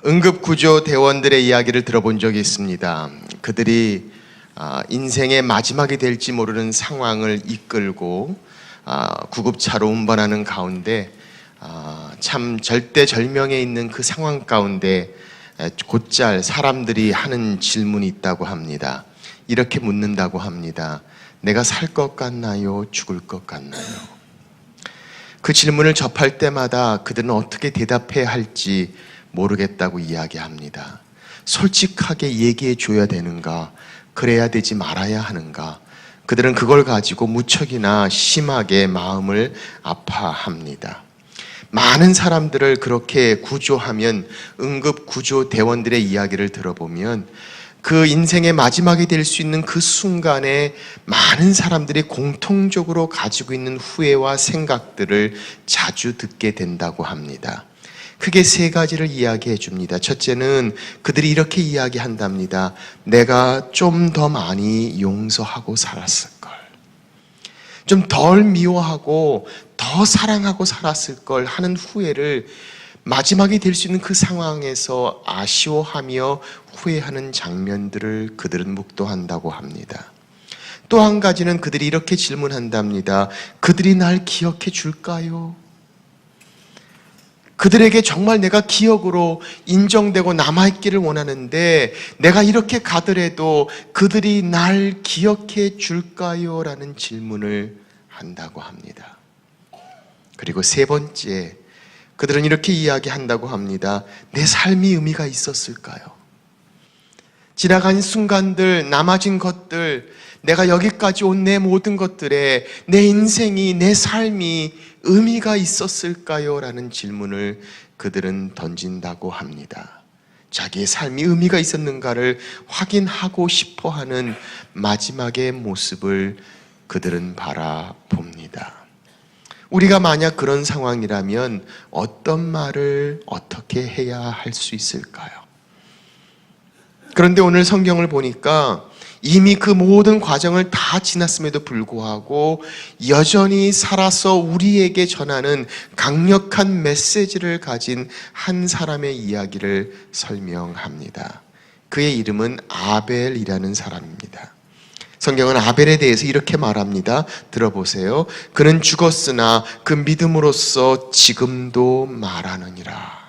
응급구조 대원들의 이야기를 들어본 적이 있습니다. 그들이 인생의 마지막이 될지 모르는 상황을 이끌고 구급차로 운반하는 가운데 참 절대절명에 있는 그 상황 가운데 곧잘 사람들이 하는 질문이 있다고 합니다. 이렇게 묻는다고 합니다. 내가 살 것 같나요? 죽을 것 같나요? 그 질문을 접할 때마다 그들은 어떻게 대답해야 할지 모르겠다고 이야기합니다. 솔직하게 얘기해 줘야 되는가? 그래야 되지 말아야 하는가? 그들은 그걸 가지고 무척이나 심하게 마음을 아파합니다. 많은 사람들을 그렇게 구조하면 응급구조대원들의 이야기를 들어보면 그 인생의 마지막이 될 수 있는 그 순간에 많은 사람들이 공통적으로 가지고 있는 후회와 생각들을 자주 듣게 된다고 합니다. 크게 세 가지를 이야기해 줍니다. 첫째는 그들이 이렇게 이야기한답니다. 내가 좀 더 많이 용서하고 살았을 걸. 좀 덜 미워하고 더 사랑하고 살았을 걸 하는 후회를 마지막이 될 수 있는 그 상황에서 아쉬워하며 후회하는 장면들을 그들은 묵도한다고 합니다. 또 한 가지는 그들이 이렇게 질문한답니다. 그들이 날 기억해 줄까요? 그들에게 정말 내가 기억으로 인정되고 남아있기를 원하는데 내가 이렇게 가더라도 그들이 날 기억해 줄까요? 라는 질문을 한다고 합니다. 그리고 세 번째, 그들은 이렇게 이야기한다고 합니다. 내 삶이 의미가 있었을까요? 지나간 순간들, 남아진 것들, 내가 여기까지 온 내 모든 것들에 내 인생이, 내 삶이 의미가 있었을까요? 라는 질문을 그들은 던진다고 합니다. 자기의 삶이 의미가 있었는가를 확인하고 싶어 하는 마지막의 모습을 그들은 바라봅니다. 우리가 만약 그런 상황이라면 어떤 말을 어떻게 해야 할 수 있을까요? 그런데 오늘 성경을 보니까 이미 그 모든 과정을 다 지났음에도 불구하고 여전히 살아서 우리에게 전하는 강력한 메시지를 가진 한 사람의 이야기를 설명합니다. 그의 이름은 아벨이라는 사람입니다. 성경은 아벨에 대해서 이렇게 말합니다. 들어보세요. 그는 죽었으나 그 믿음으로써 지금도 말하느니라.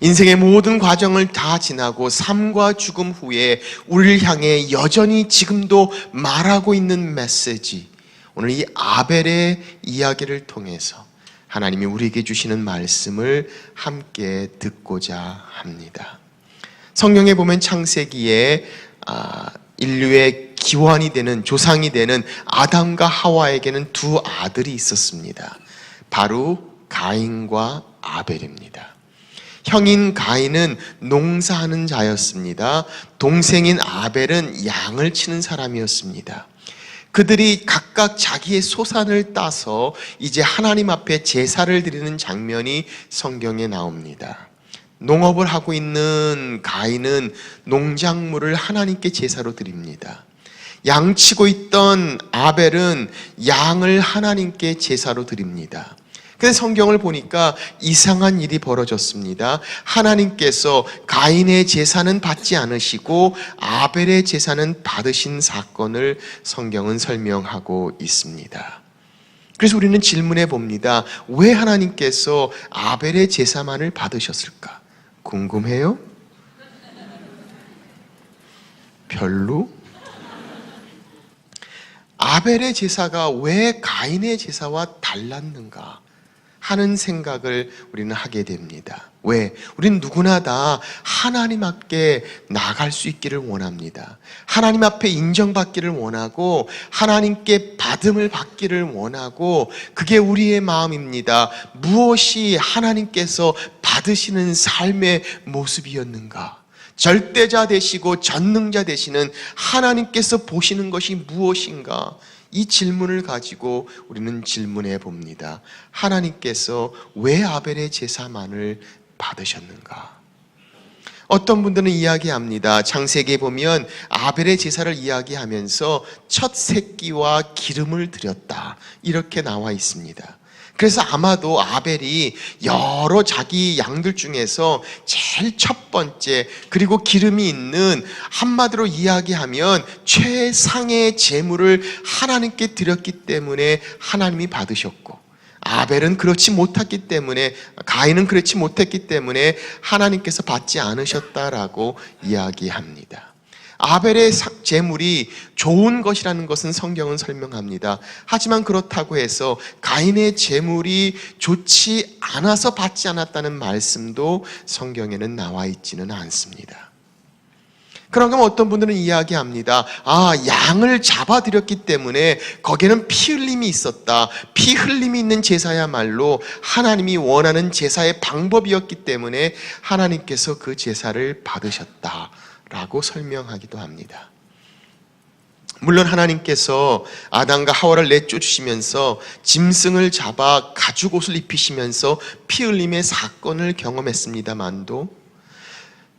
인생의 모든 과정을 다 지나고 삶과 죽음 후에 우리를 향해 여전히 지금도 말하고 있는 메시지, 오늘 이 아벨의 이야기를 통해서 하나님이 우리에게 주시는 말씀을 함께 듣고자 합니다. 성경에 보면 창세기에 인류의 기원이 되는, 조상이 되는 아담과 하와에게는 두 아들이 있었습니다. 바로 가인과 아벨입니다. 형인 가인은 농사하는 자였습니다. 동생인 아벨은 양을 치는 사람이었습니다. 그들이 각각 자기의 소산을 따서 이제 하나님 앞에 제사를 드리는 장면이 성경에 나옵니다. 농업을 하고 있는 가인은 농작물을 하나님께 제사로 드립니다. 양치고 있던 아벨은 양을 하나님께 제사로 드립니다. 근데 성경을 보니까 이상한 일이 벌어졌습니다. 하나님께서 가인의 제사는 받지 않으시고 아벨의 제사는 받으신 사건을 성경은 설명하고 있습니다. 그래서 우리는 질문해 봅니다. 왜 하나님께서 아벨의 제사만을 받으셨을까? 궁금해요? 별로? 아벨의 제사가 왜 가인의 제사와 달랐는가 하는 생각을 우리는 하게 됩니다. 왜? 우리는 누구나 다 하나님 앞에 나갈 수 있기를 원합니다. 하나님 앞에 인정받기를 원하고 하나님께 받음을 받기를 원하고 그게 우리의 마음입니다. 무엇이 하나님께서 받으시는 삶의 모습이었는가? 절대자 되시고 전능자 되시는 하나님께서 보시는 것이 무엇인가? 이 질문을 가지고 우리는 질문해 봅니다. 하나님께서 왜 아벨의 제사만을 받으셨는가? 어떤 분들은 이야기합니다. 창세기에 보면 아벨의 제사를 이야기하면서 첫 새끼와 기름을 드렸다, 이렇게 나와 있습니다. 그래서 아마도 아벨이 여러 자기 양들 중에서 제일 첫 번째, 그리고 기름이 있는, 한마디로 이야기하면 최상의 제물을 하나님께 드렸기 때문에 하나님이 받으셨고, 아벨은 그렇지 못했기 때문에, 가인은 그렇지 못했기 때문에 하나님께서 받지 않으셨다라고 이야기합니다. 아벨의 제물이 좋은 것이라는 것은 성경은 설명합니다. 하지만 그렇다고 해서 가인의 제물이 좋지 않아서 받지 않았다는 말씀도 성경에는 나와 있지는 않습니다. 그런가 어떤 분들은 이야기합니다. 양을 잡아드렸기 때문에 거기에는 피 흘림이 있었다. 피 흘림이 있는 제사야말로 하나님이 원하는 제사의 방법이었기 때문에 하나님께서 그 제사를 받으셨다 라고 설명하기도 합니다. 물론 하나님께서 아담과 하와를 내쫓으시면서 짐승을 잡아 가죽옷을 입히시면서 피 흘림의 사건을 경험했습니다만도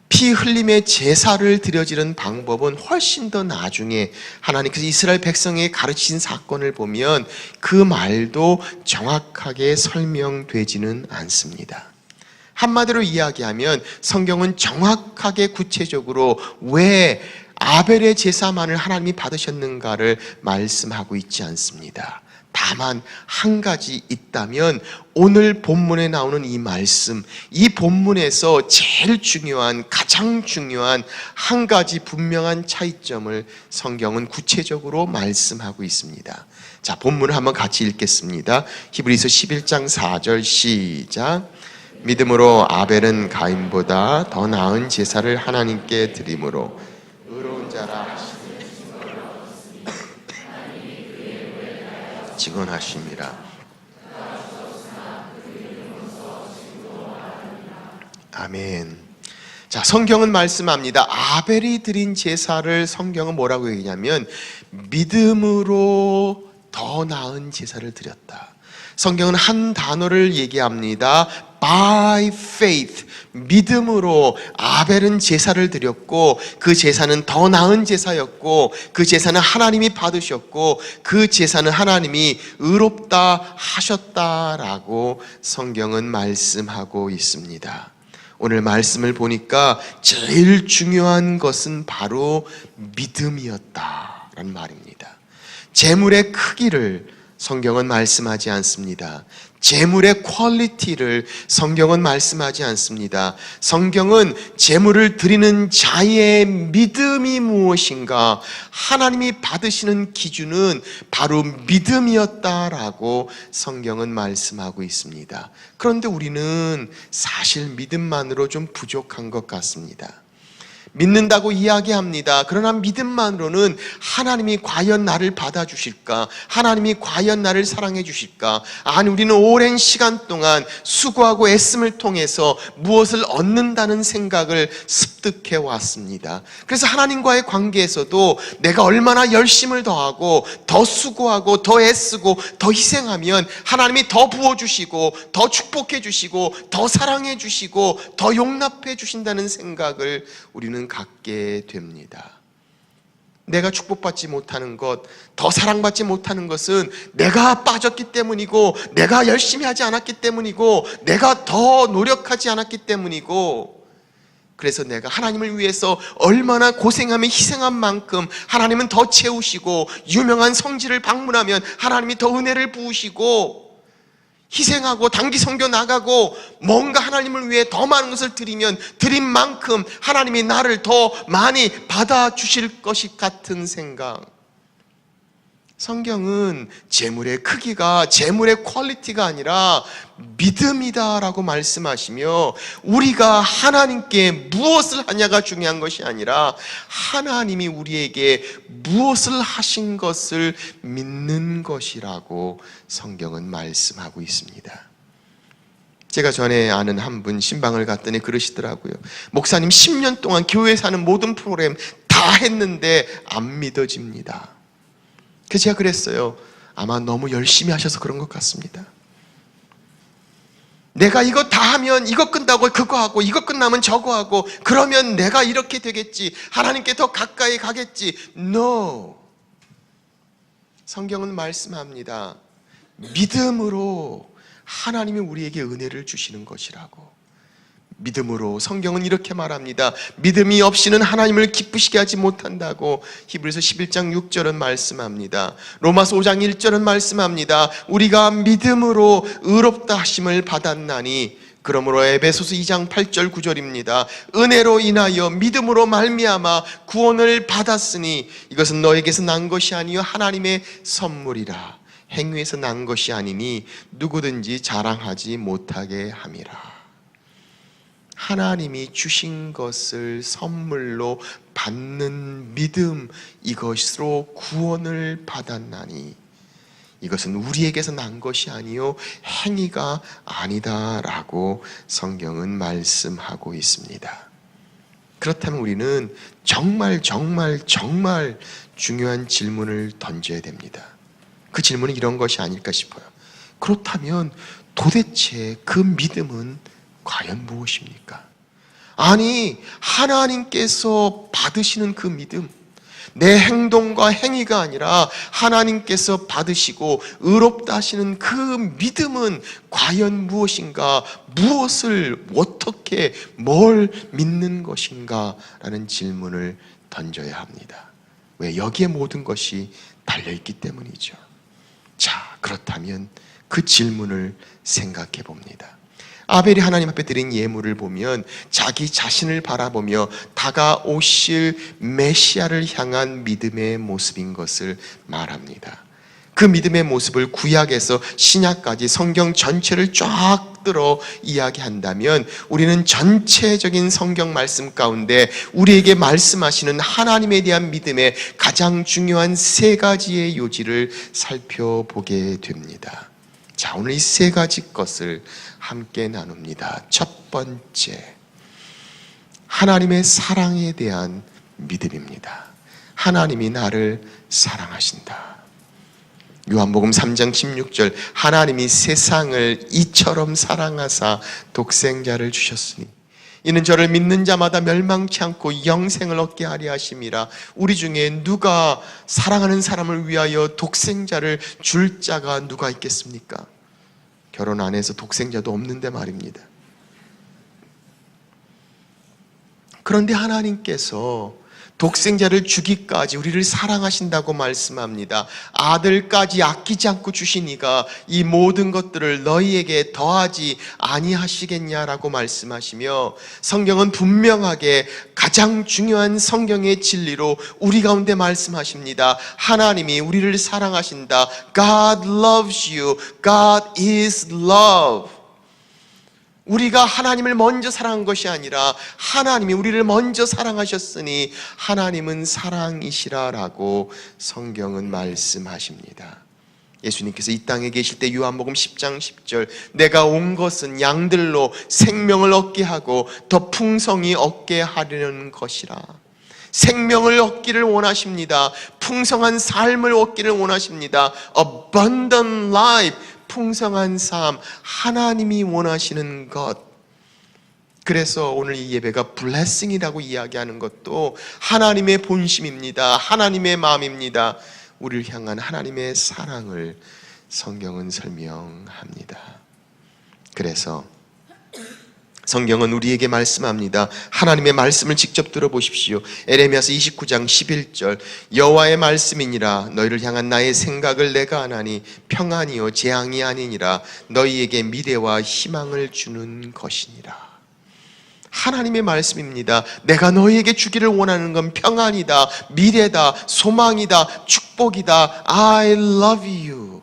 피 흘림의 제사를 드려지는 방법은 훨씬 더 나중에 하나님께서 이스라엘 백성에게 가르치신 사건을 보면 그 말도 정확하게 설명되지는 않습니다. 한마디로 이야기하면 성경은 정확하게 구체적으로 왜 아벨의 제사만을 하나님이 받으셨는가를 말씀하고 있지 않습니다. 다만 한 가지 있다면 오늘 본문에 나오는 이 말씀, 이 본문에서 제일 중요한, 가장 중요한 한 가지 분명한 차이점을 성경은 구체적으로 말씀하고 있습니다. 자, 본문을 한번 같이 읽겠습니다. 히브리서 11장 4절 시작. 믿음으로 아벨은 가인보다 더 나은 제사를 하나님께 드림으로 의로운 자라 증언하심이라. 아멘. 자, 성경은 말씀합니다. 아벨이 드린 제사를 성경은 뭐라고 얘기냐면 믿음으로 더 나은 제사를 드렸다. 성경은 한 단어를 얘기합니다. By faith, 믿음으로 아벨은 제사를 드렸고 그 제사는 더 나은 제사였고 그 제사는 하나님이 받으셨고 그 제사는 하나님이 의롭다 하셨다라고 성경은 말씀하고 있습니다. 오늘 말씀을 보니까 제일 중요한 것은 바로 믿음이었다라는 말입니다. 제물의 크기를 성경은 말씀하지 않습니다. 제물의 퀄리티를 성경은 말씀하지 않습니다. 성경은 제물을 드리는 자의 믿음이 무엇인가, 하나님이 받으시는 기준은 바로 믿음이었다라고 성경은 말씀하고 있습니다. 그런데 우리는 사실 믿음만으로 좀 부족한 것 같습니다. 믿는다고 이야기합니다. 그러나 믿음만으로는 하나님이 과연 나를 받아주실까? 하나님이 과연 나를 사랑해 주실까? 아니, 우리는 오랜 시간 동안 수고하고 애씀을 통해서 무엇을 얻는다는 생각을 습득해 왔습니다. 그래서 하나님과의 관계에서도 내가 얼마나 열심을 더하고 더 수고하고 더 애쓰고 더 희생하면 하나님이 더 부어주시고 더 축복해 주시고 더 사랑해 주시고 더 용납해 주신다는 생각을 우리는 갖게 됩니다. 내가 축복받지 못하는 것, 더 사랑받지 못하는 것은 내가 빠졌기 때문이고 내가 열심히 하지 않았기 때문이고 내가 더 노력하지 않았기 때문이고, 그래서 내가 하나님을 위해서 얼마나 고생하며 희생한 만큼 하나님은 더 채우시고 유명한 성지를 방문하면 하나님이 더 은혜를 부으시고 희생하고 단기 선교 나가고 뭔가 하나님을 위해 더 많은 것을 드리면 드린 만큼 하나님이 나를 더 많이 받아주실 것이 같은 생각. 성경은 제물의 크기가, 제물의 퀄리티가 아니라 믿음이다라고 말씀하시며 우리가 하나님께 무엇을 하냐가 중요한 것이 아니라 하나님이 우리에게 무엇을 하신 것을 믿는 것이라고 성경은 말씀하고 있습니다. 제가 전에 아는 한 분 신방을 갔더니 그러시더라고요. 목사님 10년 동안 교회에서 하는 모든 프로그램 다 했는데 안 믿어집니다. 그래서 제가 그랬어요. 아마 너무 열심히 하셔서 그런 것 같습니다. 내가 이거 다 하면 이거 끝나고 그거 하고 이거 끝나면 저거 하고 그러면 내가 이렇게 되겠지, 하나님께 더 가까이 가겠지. No. 성경은 말씀합니다. 믿음으로 하나님이 우리에게 은혜를 주시는 것이라고. 믿음으로, 성경은 이렇게 말합니다. 믿음이 없이는 하나님을 기쁘시게 하지 못한다고 히브리서 11장 6절은 말씀합니다. 로마서 5장 1절은 말씀합니다. 우리가 믿음으로 의롭다 하심을 받았나니, 그러므로 에베소서 2장 8절 9절입니다. 은혜로 인하여 믿음으로 말미암아 구원을 받았으니 이것은 너에게서 난 것이 아니요 하나님의 선물이라. 행위에서 난 것이 아니니 누구든지 자랑하지 못하게 함이라. 하나님이 주신 것을 선물로 받는 믿음, 이것으로 구원을 받았나니 이것은 우리에게서 난 것이 아니요 행위가 아니다라고 성경은 말씀하고 있습니다. 그렇다면 우리는 정말 중요한 질문을 던져야 됩니다. 그 질문은 이런 것이 아닐까 싶어요. 그렇다면 도대체 그 믿음은 과연 무엇입니까? 아니, 하나님께서 받으시는 그 믿음, 내 행동과 행위가 아니라 하나님께서 받으시고 의롭다 하시는 그 믿음은 과연 무엇인가? 무엇을, 어떻게, 뭘 믿는 것인가? 라는 질문을 던져야 합니다. 왜? 여기에 모든 것이 달려있기 때문이죠. 자, 그렇다면 그 질문을 생각해 봅니다. 아벨이 하나님 앞에 드린 예물을 보면 자기 자신을 바라보며 다가오실 메시아를 향한 믿음의 모습인 것을 말합니다. 그 믿음의 모습을 구약에서 신약까지 성경 전체를 쫙 들어 이야기한다면 우리는 전체적인 성경 말씀 가운데 우리에게 말씀하시는 하나님에 대한 믿음의 가장 중요한 세 가지의 요지를 살펴보게 됩니다. 자, 오늘 이 세 가지 것을 함께 나눕니다. 첫 번째, 하나님의 사랑에 대한 믿음입니다. 하나님이 나를 사랑하신다. 요한복음 3장 16절, 하나님이 세상을 이처럼 사랑하사 독생자를 주셨으니 이는 저를 믿는 자마다 멸망치 않고 영생을 얻게 하려 하심이라. 우리 중에 누가 사랑하는 사람을 위하여 독생자를 줄 자가 누가 있겠습니까? 결혼 안 해서 독생자도 없는데 말입니다. 그런데 하나님께서 독생자를 주기까지 우리를 사랑하신다고 말씀합니다. 아들까지 아끼지 않고 주시니가 이 모든 것들을 너희에게 더하지 아니하시겠냐라고 말씀하시며, 성경은 분명하게 가장 중요한 성경의 진리로 우리 가운데 말씀하십니다. 하나님이 우리를 사랑하신다. God loves you. God is love. 우리가 하나님을 먼저 사랑한 것이 아니라 하나님이 우리를 먼저 사랑하셨으니 하나님은 사랑이시라라고 성경은 말씀하십니다. 예수님께서 이 땅에 계실 때 요한복음 10장 10절, 내가 온 것은 양들로 생명을 얻게 하고 더 풍성히 얻게 하려는 것이라. 생명을 얻기를 원하십니다. 풍성한 삶을 얻기를 원하십니다. Abundant life, 풍성한 삶, 하나님이 원하시는 것. 그래서 오늘 이 예배가 블레싱이라고 이야기하는 것도 하나님의 본심입니다. 하나님의 마음입니다. 우리를 향한 하나님의 사랑을 성경은 설명합니다. 그래서 성경은 우리에게 말씀합니다. 하나님의 말씀을 직접 들어보십시오. 에레미야서 29장 11절, 여호와의 말씀이니라. 너희를 향한 나의 생각을 내가 아나니 평안이요 재앙이 아니니라. 너희에게 미래와 희망을 주는 것이니라. 하나님의 말씀입니다. 내가 너희에게 주기를 원하는 건 평안이다, 미래다, 소망이다, 축복이다. I love you.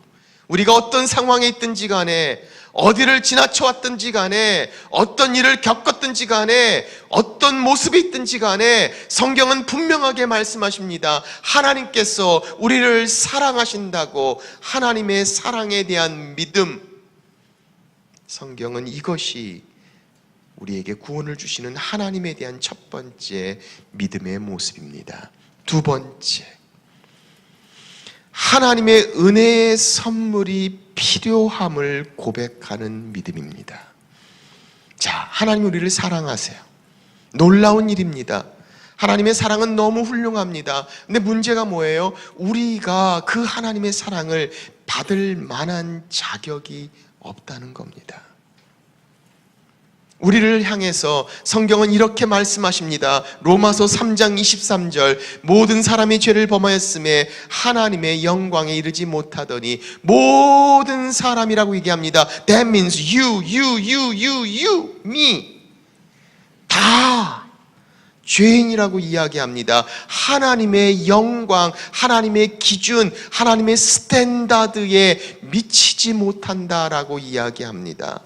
우리가 어떤 상황에 있든지 간에, 어디를 지나쳐왔든지 간에, 어떤 일을 겪었든지 간에, 어떤 모습이 있든지 간에 성경은 분명하게 말씀하십니다. 하나님께서 우리를 사랑하신다고. 하나님의 사랑에 대한 믿음, 성경은 이것이 우리에게 구원을 주시는 하나님에 대한 첫 번째 믿음의 모습입니다. 두 번째, 하나님의 은혜의 선물이 필요함을 고백하는 믿음입니다. 자, 하나님 우리를 사랑하세요. 놀라운 일입니다. 하나님의 사랑은 너무 훌륭합니다. 근데 문제가 뭐예요? 우리가 그 하나님의 사랑을 받을 만한 자격이 없다는 겁니다. 우리를 향해서 성경은 이렇게 말씀하십니다. 로마서 3장 23절, 모든 사람이 죄를 범하였음에 하나님의 영광에 이르지 못하더니, 모든 사람이라고 얘기합니다. That means you, me. 다 죄인이라고 이야기합니다. 하나님의 영광, 하나님의 기준, 하나님의 스탠다드에 미치지 못한다라고 이야기합니다.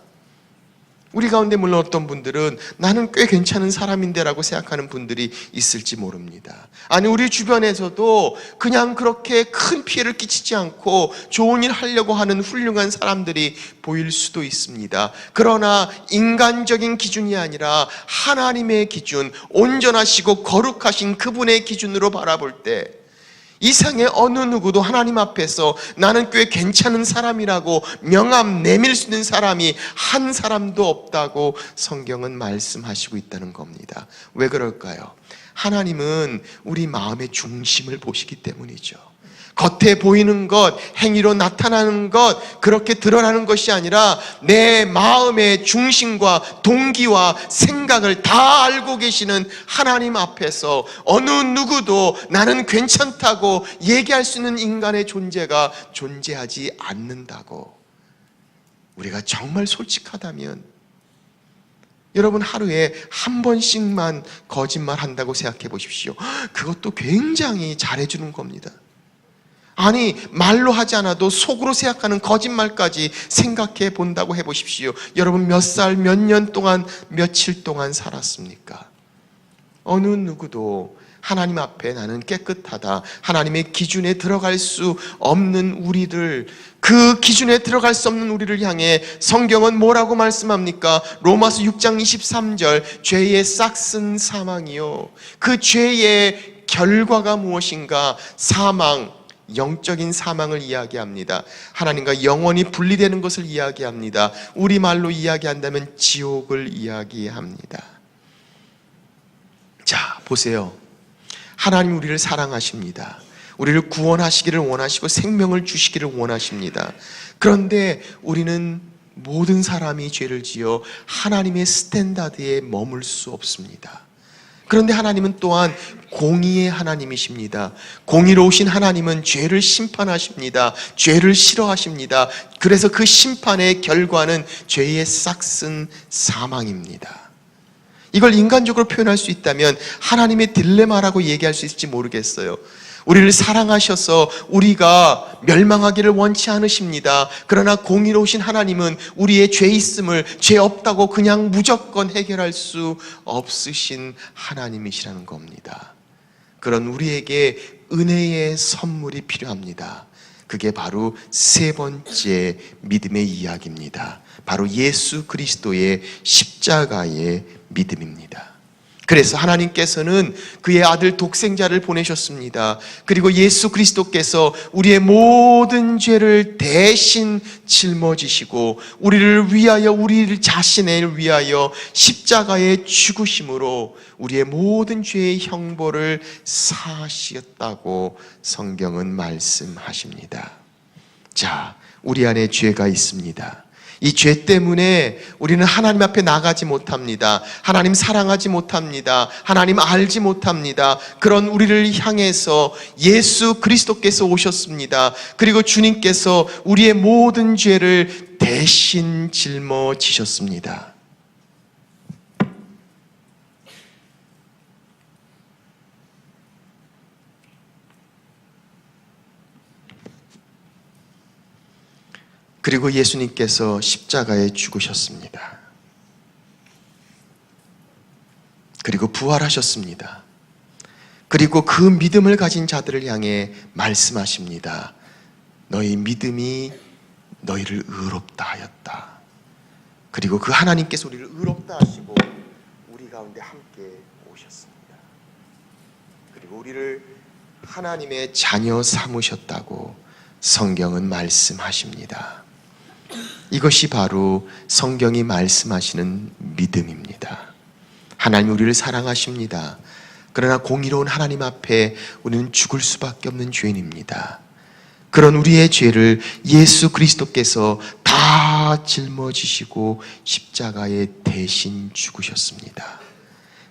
우리 가운데 물론 어떤 분들은 나는 꽤 괜찮은 사람인데 라고 생각하는 분들이 있을지 모릅니다. 아니, 우리 주변에서도 그냥 그렇게 큰 피해를 끼치지 않고 좋은 일 하려고 하는 훌륭한 사람들이 보일 수도 있습니다. 그러나 인간적인 기준이 아니라 하나님의 기준, 온전하시고 거룩하신 그분의 기준으로 바라볼 때 이 세상의 어느 누구도 하나님 앞에서 나는 꽤 괜찮은 사람이라고 명함 내밀 수 있는 사람이 한 사람도 없다고 성경은 말씀하시고 있다는 겁니다. 왜 그럴까요? 하나님은 우리 마음의 중심을 보시기 때문이죠. 겉에 보이는 것, 행위로 나타나는 것, 그렇게 드러나는 것이 아니라 내 마음의 중심과 동기와 생각을 다 알고 계시는 하나님 앞에서 어느 누구도 나는 괜찮다고 얘기할 수 있는 인간의 존재가 존재하지 않는다고. 우리가 정말 솔직하다면 여러분, 하루에 한 번씩만 거짓말 한다고 생각해 보십시오. 그것도 굉장히 잘해주는 겁니다. 아니, 말로 하지 않아도 속으로 생각하는 거짓말까지 생각해 본다고 해보십시오. 여러분, 몇 살, 몇 년 동안, 며칠 동안 살았습니까? 어느 누구도 하나님 앞에 나는 깨끗하다, 하나님의 기준에 들어갈 수 없는 우리들, 그 기준에 들어갈 수 없는 우리를 향해 성경은 뭐라고 말씀합니까? 로마서 6장 23절, 죄의 싹슨 사망이요. 그 죄의 결과가 무엇인가? 사망, 영적인 사망을 이야기합니다. 하나님과 영원히 분리되는 것을 이야기합니다. 우리말로 이야기한다면 지옥을 이야기합니다. 자, 보세요. 하나님 우리를 사랑하십니다. 우리를 구원하시기를 원하시고 생명을 주시기를 원하십니다. 그런데 우리는 모든 사람이 죄를 지어 하나님의 스탠다드에 머물 수 없습니다. 그런데 하나님은 또한 공의의 하나님이십니다. 공의로우신 하나님은 죄를 심판하십니다. 죄를 싫어하십니다. 그래서 그 심판의 결과는 죄의 싹슨 사망입니다. 이걸 인간적으로 표현할 수 있다면 하나님의 딜레마라고 얘기할 수 있을지 모르겠어요. 우리를 사랑하셔서 우리가 멸망하기를 원치 않으십니다. 그러나 공의로우신 하나님은 우리의 죄 있음을 죄 없다고 그냥 무조건 해결할 수 없으신 하나님이시라는 겁니다. 그런 우리에게 은혜의 선물이 필요합니다. 그게 바로 세 번째 믿음의 이야기입니다. 바로 예수 그리스도의 십자가의 믿음입니다. 그래서 하나님께서는 그의 아들 독생자를 보내셨습니다. 그리고 예수 그리스도께서 우리의 모든 죄를 대신 짊어지시고 우리를 위하여, 우리 자신을 위하여 십자가에 죽으심으로 우리의 모든 죄의 형벌을 사하셨다고 성경은 말씀하십니다. 자, 우리 안에 죄가 있습니다. 이 죄 때문에 우리는 하나님 앞에 나가지 못합니다. 하나님 사랑하지 못합니다. 하나님 알지 못합니다. 그런 우리를 향해서 예수 그리스도께서 오셨습니다. 그리고 주님께서 우리의 모든 죄를 대신 짊어지셨습니다. 그리고 예수님께서 십자가에 죽으셨습니다. 그리고 부활하셨습니다. 그리고 그 믿음을 가진 자들을 향해 말씀하십니다. 너희 믿음이 너희를 의롭다 하였다. 그리고 그 하나님께서 우리를 의롭다 하시고 우리 가운데 함께 오셨습니다. 그리고 우리를 하나님의 자녀 삼으셨다고 성경은 말씀하십니다. 이것이 바로 성경이 말씀하시는 믿음입니다. 하나님 우리를 그런 우리의 죄를 예수 그리스도께서 다 짊어지시고 십자가에 대신 죽으셨습니다.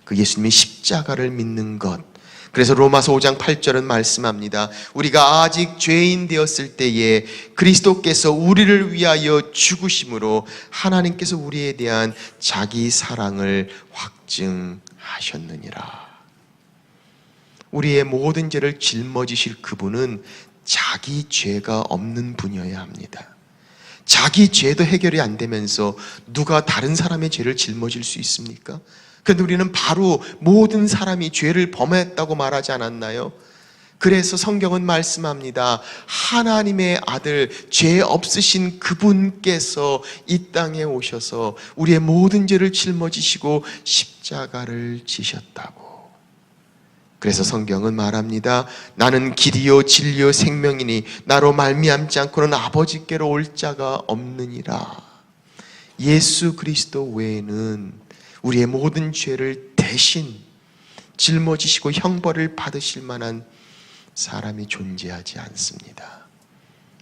그 예수님의 십자가를 믿는 것, 그래서 로마서 5장 8절은 말씀합니다. 우리가 아직 죄인 되었을 때에 그리스도께서 우리를 위하여 죽으심으로 하나님께서 우리에 대한 자기 사랑을 확증하셨느니라. 우리의 모든 죄를 짊어지실 그분은 자기 죄가 없는 분이어야 합니다. 자기 죄도 해결이 안 되면서 누가 다른 사람의 죄를 짊어질 수 있습니까? 그런데 우리는 바로 모든 사람이 죄를 범했다고 말하지 않았나요? 그래서 성경은 말씀합니다. 하나님의 아들, 죄 없으신 그분께서 이 땅에 오셔서 우리의 모든 죄를 짊어지시고 십자가를 지셨다고. 그래서 성경은 말합니다. 나는 길이요 진리요 생명이니 나로 말미암지 않고는 아버지께로 올 자가 없느니라. 예수 그리스도 외에는 우리의 모든 죄를 대신 짊어지시고 형벌을 받으실 만한 사람이 존재하지 않습니다.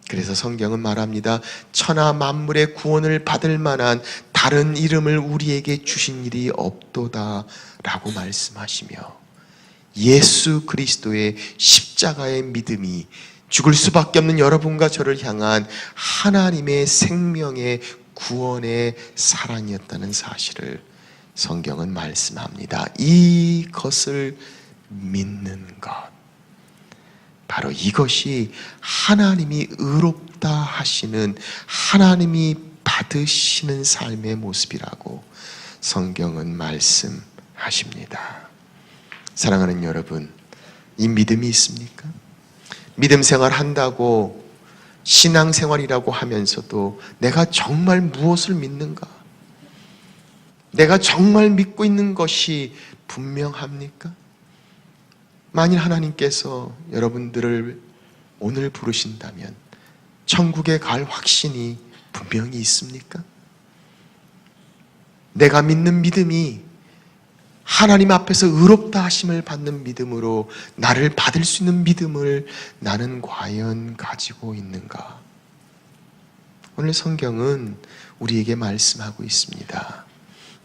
그래서 성경은 말합니다. 천하 만물의 구원을 받을 만한 다른 이름을 우리에게 주신 일이 없도다 라고 말씀하시며, 예수 그리스도의 십자가의 믿음이 죽을 수밖에 없는 여러분과 저를 향한 하나님의 생명의 구원의 사랑이었다는 사실을 성경은 말씀합니다. 이것을 믿는 것, 바로 이것이 하나님이 의롭다 하시는, 하나님이 받으시는 삶의 모습이라고 성경은 말씀하십니다. 사랑하는 여러분, 이 믿음이 있습니까? 믿음 생활 한다고 신앙생활이라고 하면서도 내가 정말 무엇을 믿는가? 내가 정말 믿고 있는 것이 분명합니까? 만일 하나님께서 여러분들을 오늘 부르신다면 천국에 갈 확신이 분명히 있습니까? 내가 믿는 믿음이 하나님 앞에서 의롭다 하심을 받는 믿음으로 나를 받을 수 있는 믿음을 나는 과연 가지고 있는가? 오늘 성경은 우리에게 말씀하고 있습니다.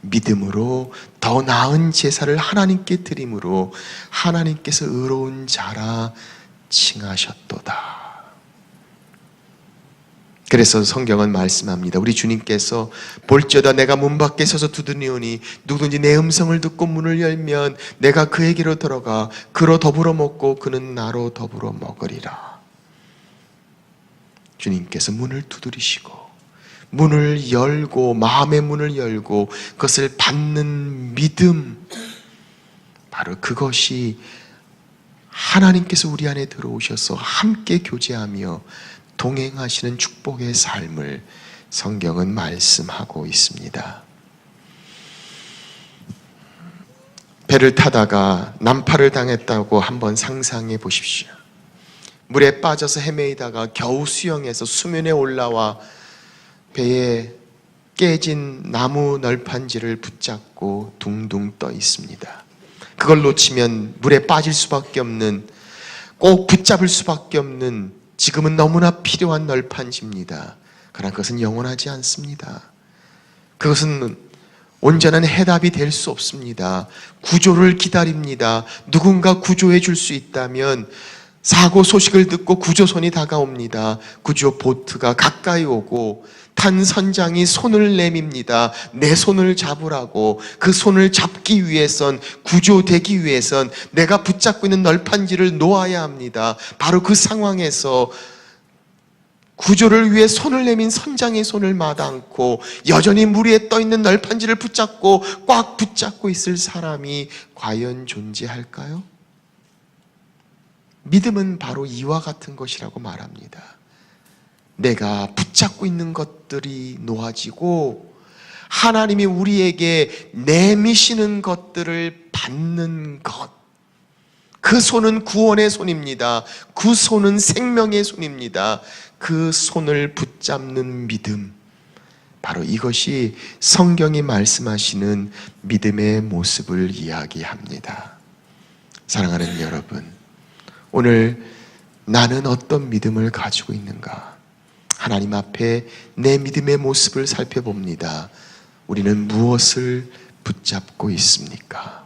믿음으로 더 나은 제사를 하나님께 드림으로 하나님께서 의로운 자라 칭하셨도다. 그래서 성경은 말씀합니다. 우리 주님께서 볼지어다 내가 문 밖에 서서 두드리오니 누구든지 내 음성을 듣고 문을 열면 내가 그에게로 들어가 그로 더불어 먹고 그는 나로 더불어 먹으리라. 주님께서 문을 두드리시고 문을 열고 마음의 문을 열고 그것을 받는 믿음, 바로 그것이 하나님께서 우리 안에 들어오셔서 함께 교제하며 동행하시는 축복의 삶을 성경은 말씀하고 있습니다. 배를 타다가 난파를 당했다고 한번 상상해 보십시오. 물에 빠져서 헤매이다가 겨우 수영해서 수면에 올라와 배에 깨진 나무 널판지를 붙잡고 둥둥 떠 있습니다. 그걸 놓치면 물에 빠질 수밖에 없는, 꼭 붙잡을 수밖에 없는, 지금은 너무나 필요한 널판지입니다. 그러나 그것은 영원하지 않습니다. 그것은 온전한 해답이 될 수 없습니다. 구조를 기다립니다. 누군가 구조해 줄 수 있다면 사고 소식을 듣고 구조선이 다가옵니다. 구조 보트가 가까이 오고 탄 선장이 손을 내밉니다. 내 손을 잡으라고. 그 손을 잡기 위해선, 구조되기 위해선 내가 붙잡고 있는 널판지를 놓아야 합니다. 바로 그 상황에서 구조를 위해 손을 내민 선장의 손을 마다않고 여전히 물 위에 떠있는 널판지를 붙잡고 꽉 붙잡고 있을 사람이 과연 존재할까요? 믿음은 바로 이와 같은 것이라고 말합니다. 내가 붙잡고 있는 것들이 놓아지고 하나님이 우리에게 내미시는 것들을 받는 것, 그 손은 구원의 손입니다. 그 손은 생명의 손입니다. 그 손을 붙잡는 믿음, 바로 이것이 성경이 말씀하시는 믿음의 모습을 이야기합니다. 사랑하는 여러분, 오늘 나는 어떤 믿음을 가지고 있는가? 하나님 앞에 내 믿음의 모습을 살펴봅니다. 우리는 무엇을 붙잡고 있습니까?